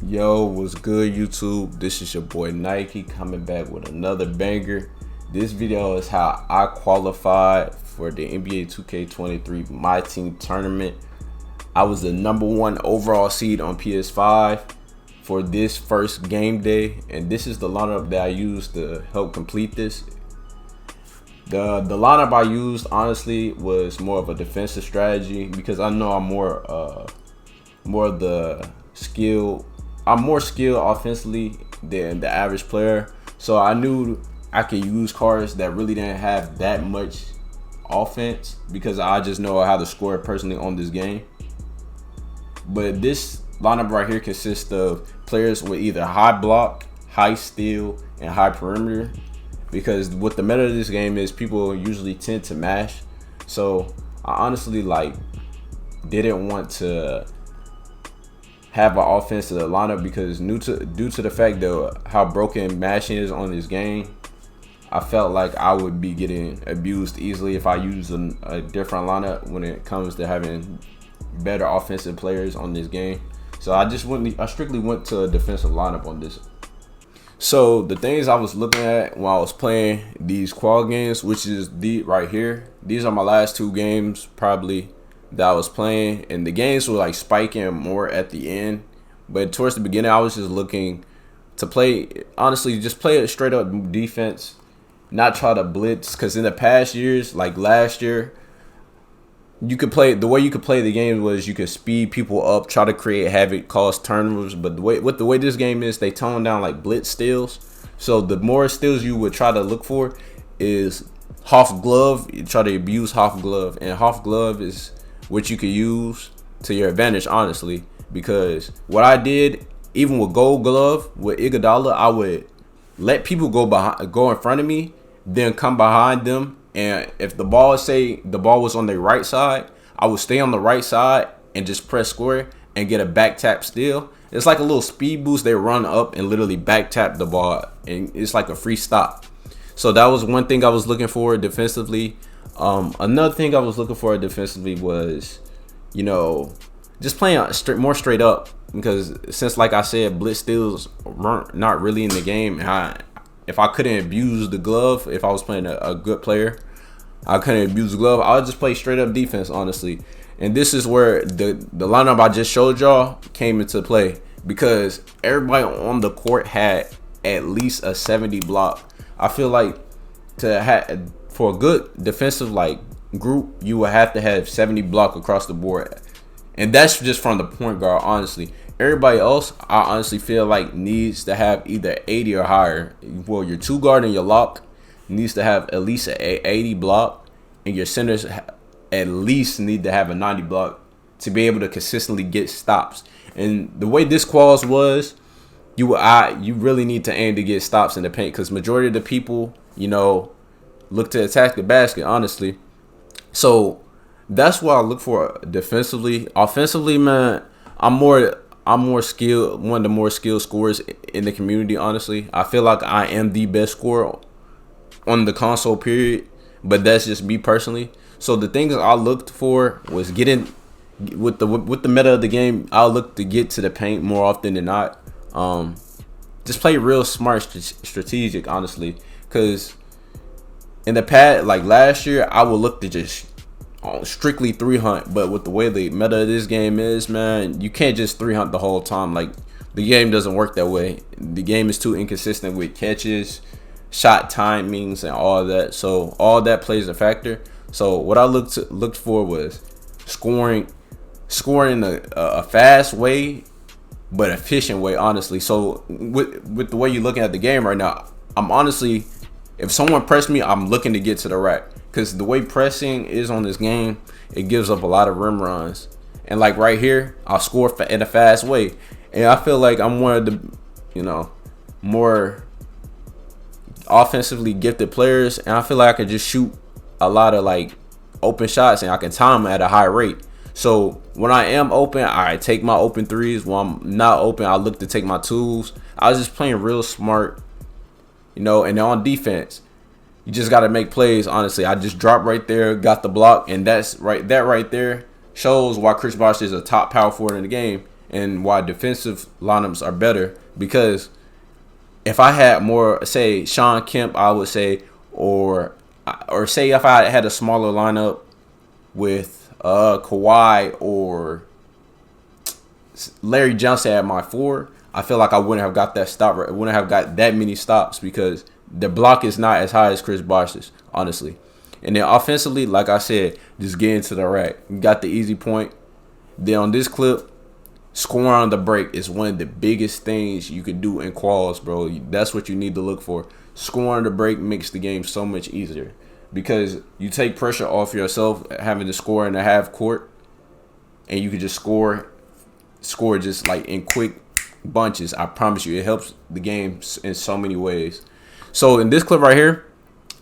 Yo, what's good, YouTube? This is your boy Nike coming back with another banger. This video is how I qualified for the NBA 2K23 Myteam tournament. I was the #1 overall seed on PS5 for this first game day, and this is the lineup that I used to help complete this. The lineup I used honestly was more of a defensive strategy because I know I'm more of the skill. I'm more skilled offensively than the average player, so I knew I could use cards that really didn't have that much offense because I just know how to score personally on this game. But this lineup right here consists of players with either high block, high steal, and high perimeter, because what the meta of this game is, people usually tend to mash. So I honestly didn't want to have an offensive lineup because due to the fact that how broken mashing is on this game, I felt like I would be getting abused easily if I use a different lineup when it comes to having better offensive players on this game. So I strictly went to a defensive lineup on this. So the things I was looking at when I was playing these qual games, which is right here, these are my last 2 games probably that I was playing, and the games were like spiking more at the end, but towards the beginning I was just looking to play, honestly, just play a straight up defense, not try to blitz, because in the past years, like last year, you could play, the way you could play the game was you could speed people up, try to create havoc, cause turnovers. But the way this game is, they tone down like blitz steals. So the more steals you would try to look for is half glove. You try to abuse half glove, and half glove is what you could use to your advantage, honestly. Because what I did, even with gold glove with Iguodala, I would let people go in front of me, then come behind them. And if the ball, say the ball was on the right side, I would stay on the right side and just press square and get a back tap steal. It's like a little speed boost. They run up and literally back tap the ball, and it's like a free stop. So that was one thing I was looking for defensively. Another thing I was looking for defensively was, just playing more straight up, because since, like I said, blitz steals weren't not really in the game. If I couldn't abuse the glove, if I was playing a good player, I couldn't abuse the glove, I would just play straight up defense, honestly. And this is where the lineup I just showed y'all came into play, because everybody on the court had at least a 70 block. I feel like for a good defensive group, you would have to have 70 block across the board, and that's just from the point guard, honestly. Everybody else, I honestly feel like, needs to have either 80 or higher. Well, your 2 guard and your lock needs to have at least an 80 block, and your centers at least need to have a 90 block to be able to consistently get stops. And the way this quals was, you really need to aim to get stops in the paint, because majority of the people, look to attack the basket, honestly. So that's what I look for defensively. Offensively, man, I'm more skilled, one of the more skilled scorers in the community, honestly. I feel like I am the best scorer on the console, period. But that's just me personally. So the things I looked for was getting with the meta of the game. I look to get to the paint more often than not. Just play real smart, strategic, honestly. Because in the past, like last year, I would look to just strictly 3-hunt, but with the way the meta of this game is, man, you can't just 3-hunt the whole time. Like, the game doesn't work that way. The game is too inconsistent with catches, shot timings, and all that. So all that plays a factor. So what I looked for was scoring a fast way, but efficient way, honestly. So with the way you're looking at the game right now, I'm honestly, if someone pressed me, I'm looking to get to the rack. Because the way pressing is on this game, it gives up a lot of rim runs. And like right here, I'll score in a fast way. And I feel like I'm one of the, more offensively gifted players. And I feel like I could just shoot a lot of open shots, and I can time them at a high rate. So when I am open, I take my open threes. When I'm not open, I look to take my twos. I was just playing real smart, and on defense, you just got to make plays, honestly. I just dropped right there, got the block, and that right there shows why Chris Bosh is a top power forward in the game. and why defensive lineups are better. Because if I had more, say Sean Kemp, I would say, or say if I had a smaller lineup with Kawhi or Larry Johnson at my 4, I feel like I wouldn't have got that stop. I wouldn't have got that many stops because the block is not as high as Chris Bosh's, honestly. And then offensively, like I said, just get into the rack. You got the easy point. Then on this clip, scoring on the break is one of the biggest things you could do in quals, bro. That's what you need to look for. Scoring on the break makes the game so much easier because you take pressure off yourself having to score in a half court, and you can just score just like in quick bunches. I promise you, it helps the game in so many ways. So in this clip right here,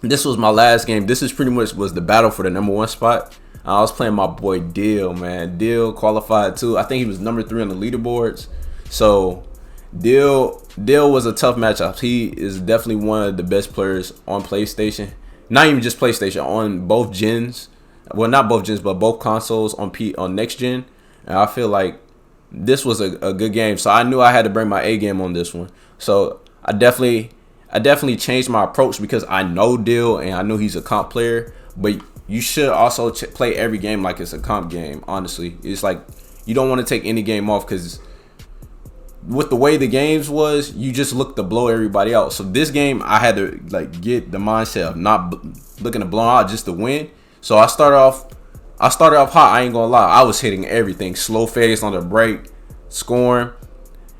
this was my last game. This is pretty much was the battle for the #1 spot. I was playing my boy Dill, man. Dill qualified too. I think he was number 3 on the leaderboards. So Dill was a tough matchup. He is definitely one of the best players on PlayStation. Not even just PlayStation, on both gens. Well, not both gens, but both consoles on next gen. And I feel like this was a good game. So I knew I had to bring my A game on this one. So I definitely changed my approach because I know Dill and I know he's a comp player. But you should also play every game like it's a comp game, honestly. It's like you don't want to take any game off because with the way the games was, you just look to blow everybody out. So this game, I had to like get the mindset of not looking to blow out, just to win. So I started off hot. I ain't gonna lie. I was hitting everything. Slow fades on the break, scoring,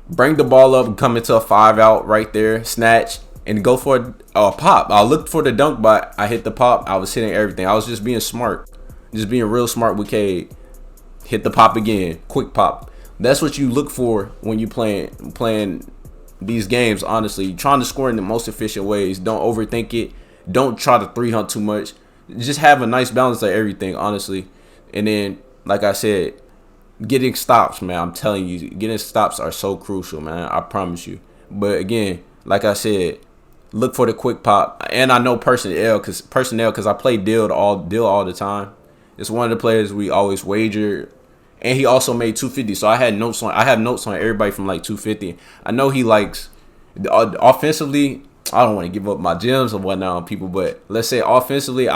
bring the ball up, and come into a 5-out right there, snatch, and go for a pop. I looked for the dunk, but I hit the pop. I was hitting everything. I was just being smart, just being real smart with Cade. Hit the pop again, quick pop. That's what you look for when you playing these games. Honestly, trying to score in the most efficient ways. Don't overthink it. Don't try to 3-hunt too much. Just have a nice balance of everything, honestly. And then, like I said, getting stops, man. I'm telling you, getting stops are so crucial, man. I promise you. But again, like I said, look for the quick pop. And I know personnel because I play Dill all the time. It's one of the players we always wager. And he also made 250. So I have notes on everybody from like 250. I know he likes offensively. I don't want to give up my gems or whatnot on people, but let's say offensively,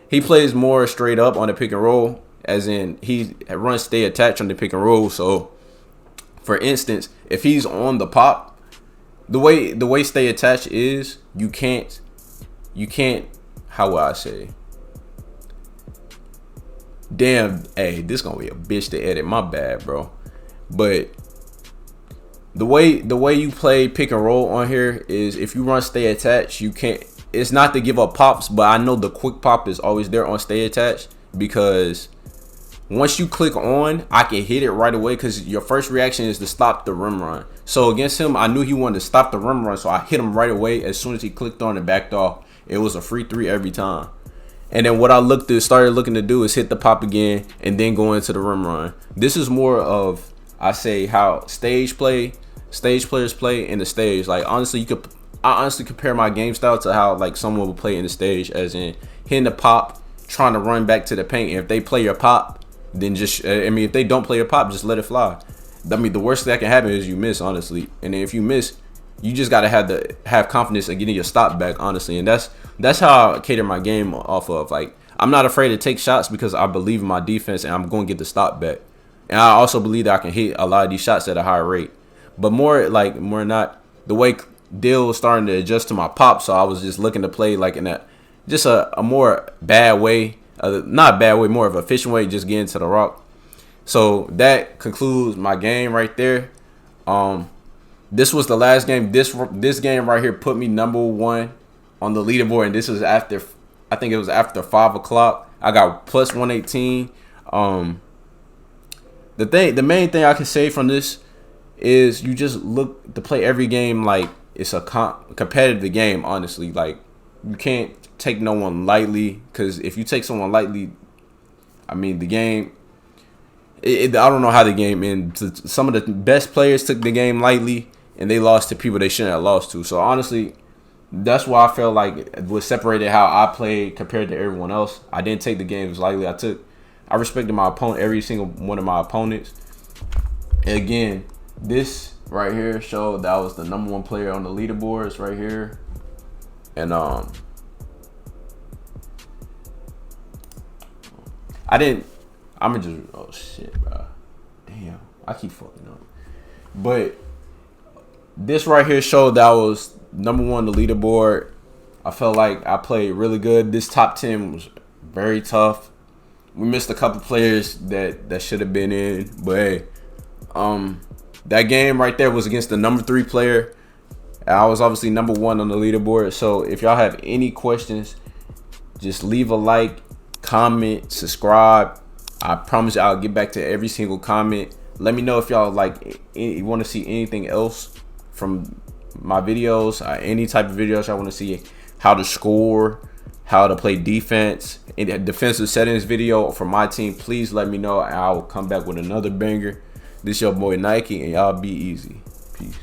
he plays more straight up on the pick and roll, as in he runs stay attached on the pick and roll. So for instance, if he's on the pop, the way stay attached is you can't how will I say? Damn, hey, this gonna be a bitch to edit. My bad, bro. But the way you play pick and roll on here is if you run stay attached, you can't. It's not to give up pops, but I know the quick pop is always there on stay attached because once you click on, I can hit it right away because your first reaction is to stop the rim run. So against him, I knew he wanted to stop the rim run, so I hit him right away as soon as he clicked on and backed off. It was a free 3 every time. And then what I started looking to do is hit the pop again and then go into the rim run. This is more of, I say, how stage players play in the stage. Like honestly, I honestly compare my game style to how like someone would play in the stage, as in hitting the pop, trying to run back to the paint. And if they play your pop, then just if they don't play your pop, just let it fly. I mean, the worst that can happen is you miss, honestly. And then if you miss, you just gotta have confidence in getting your stop back, honestly. And that's how I cater my game off of. Like, I'm not afraid to take shots because I believe in my defense and I'm going to get the stop back. And I also believe that I can hit a lot of these shots at a higher rate. But more not the way Dill was starting to adjust to my pop, so I was just looking to play like in a more bad way, not bad way, more of an efficient way, just getting to the rock. So that concludes my game right there. This was the last game. This game right here put me #1 on the leaderboard, and this was after, I think it was after 5 o'clock. I got plus 118. The main thing I can say from this is you just look to play every game like it's a competitive game, honestly. Like, you can't take no one lightly, because if you take someone lightly, I mean, the game, I don't know how the game ends. Some of the best players took the game lightly, and they lost to people they shouldn't have lost to. So honestly, that's why I felt like it was separated how I played compared to everyone else. I didn't take the games lightly. I respected my opponent, every single one of my opponents. Again, this right here showed that I was the #1 player on the leaderboards right here. And I'ma just, oh shit, bro. Damn, I keep fucking up. But this right here showed that I was #1 on the leaderboard. I felt like I played really good. This top 10 was very tough. We missed a couple players that should have been in, but hey, that game right there was against the #3 player. I was obviously #1 on the leaderboard. So if y'all have any questions, just leave a like, comment, subscribe. I promise you I'll get back to every single comment. Let me know if y'all like you want to see anything else from my videos, any type of videos y'all want to see, how to score, how to play defense, any defensive settings video for my team. Please let me know and I will come back with another banger. This your boy Nike, and y'all be easy. Peace.